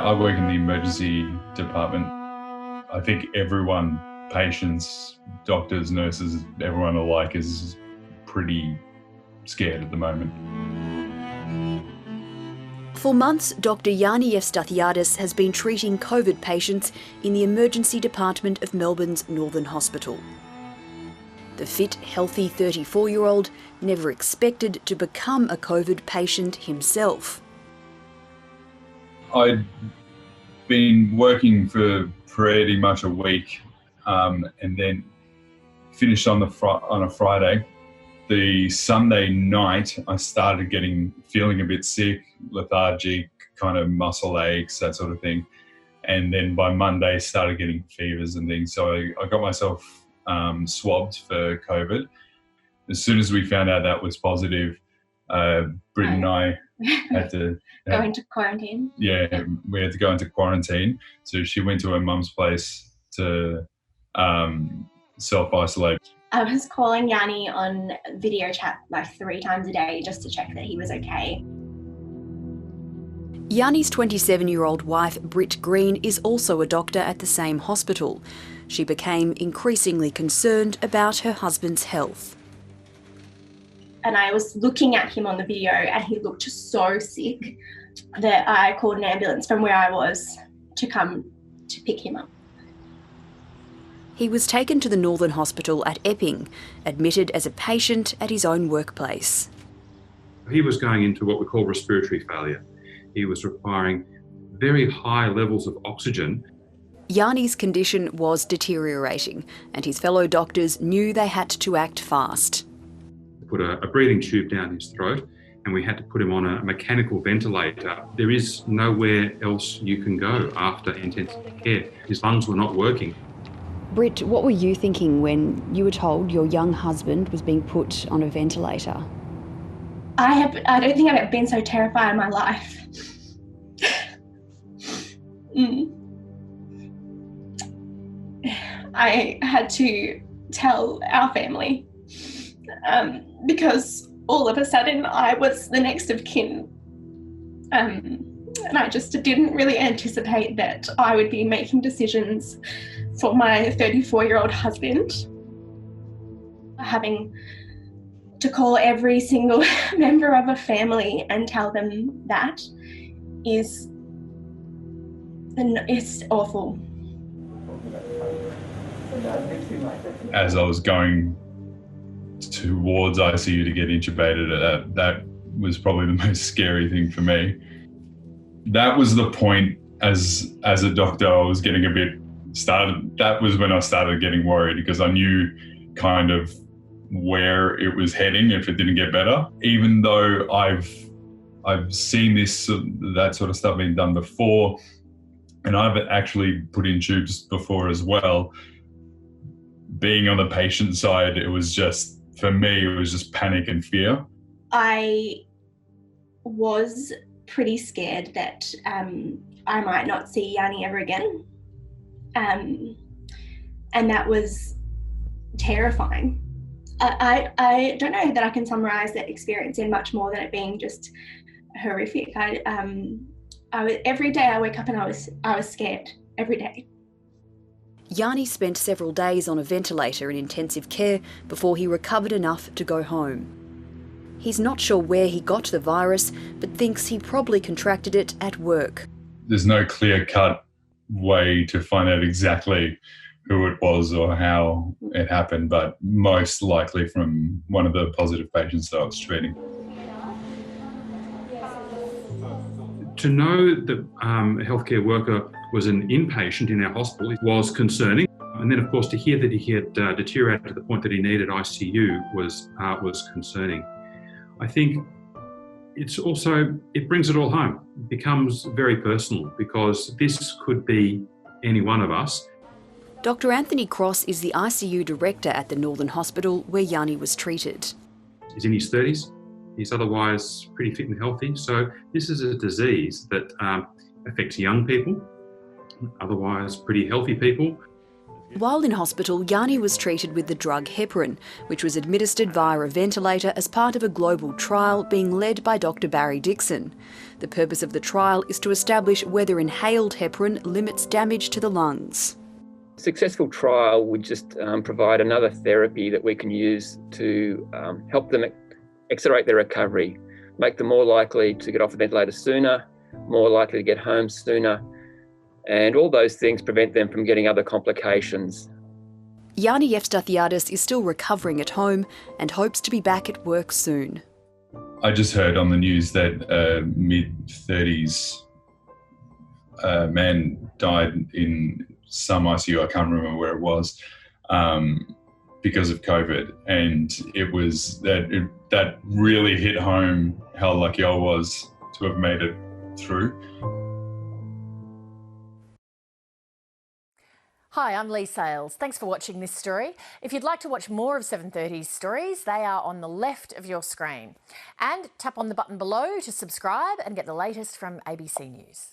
I work in the emergency department. I think everyone, patients, doctors, nurses, everyone alike is pretty scared at the moment. For months, Dr. Yianni Efstathiadis has been treating COVID patients in the emergency department of Melbourne's Northern Hospital. The fit, healthy 34-year-old never expected to become a COVID patient himself. I'd been working for pretty much a week and then finished on a Friday. The Sunday night, I started feeling a bit sick, lethargic, kind of muscle aches, that sort of thing. And then by Monday, started getting fevers and things. So I got myself swabbed for COVID. As soon as we found out that was positive, Brit and I had to go into quarantine. Yeah, we had to go into quarantine. So she went to her mum's place to self-isolate. I was calling Yianni on video chat like 3 times a day just to check that he was okay. Yianni's 27-year-old wife, Brit Green, is also a doctor at the same hospital. She became increasingly concerned about her husband's health. And I was looking at him on the video and he looked so sick that I called an ambulance from where I was to come to pick him up. He was taken to the Northern Hospital at Epping, admitted as a patient at his own workplace. He was going into what we call respiratory failure. He was requiring very high levels of oxygen. Yianni's condition was deteriorating, and his fellow doctors knew they had to act fast. Put a breathing tube down his throat, and we had to put him on a mechanical ventilator. There is nowhere else you can go after intensive care. His lungs were not working. Brit, what were you thinking when you were told your young husband was being put on a ventilator? I don't think I've ever been so terrified in my life. I had to tell our family because all of a sudden I was the next of kin. And I just didn't really anticipate that I would be making decisions for my 34-year-old husband. Having to call every single member of a family and tell them that is awful. As I was going towards ICU to get intubated, that was probably the most scary thing for me. That was the point as a doctor I was getting a bit started. That was when I started getting worried because I knew kind of where it was heading if it didn't get better. Even though I've seen that sort of stuff being done before, and I've actually put in tubes before as well. Being on the patient side, it was just, for me, it was just panic and fear. I was pretty scared that I might not see Yianni ever again. And that was terrifying. I don't know that I can summarise that experience in much more than it being just horrific. Every day I wake up and I was scared, every day. Yianni spent several days on a ventilator in intensive care before he recovered enough to go home. He's not sure where he got the virus, but thinks he probably contracted it at work. There's no clear-cut way to find out exactly who it was or how it happened, but most likely from one of the positive patients that I was treating. To know that a healthcare worker was an inpatient in our hospital was concerning. And then, of course, to hear that he had deteriorated to the point that he needed ICU was concerning. I think it brings it all home. It becomes very personal because this could be any one of us. Dr. Anthony Cross is the ICU director at the Northern Hospital where Yianni was treated. He's in his 30s. He's otherwise pretty fit and healthy. So this is a disease that affects young people, otherwise pretty healthy people. While in hospital, Yianni was treated with the drug heparin, which was administered via a ventilator as part of a global trial being led by Dr. Barry Dixon. The purpose of the trial is to establish whether inhaled heparin limits damage to the lungs. Successful trial would just provide another therapy that we can use to help them accelerate their recovery, make them more likely to get off the ventilator sooner, more likely to get home sooner, and all those things prevent them from getting other complications. Yianni Efstathiadis is still recovering at home and hopes to be back at work soon. I just heard on the news that a mid-30s man died in some ICU, I can't remember where it was, because of COVID. And it was that really hit home how lucky I was to have made it through. Hi, I'm Lee Sales. Thanks for watching this story. If you'd like to watch more of 730's stories, they are on the left of your screen. And tap on the button below to subscribe and get the latest from ABC News.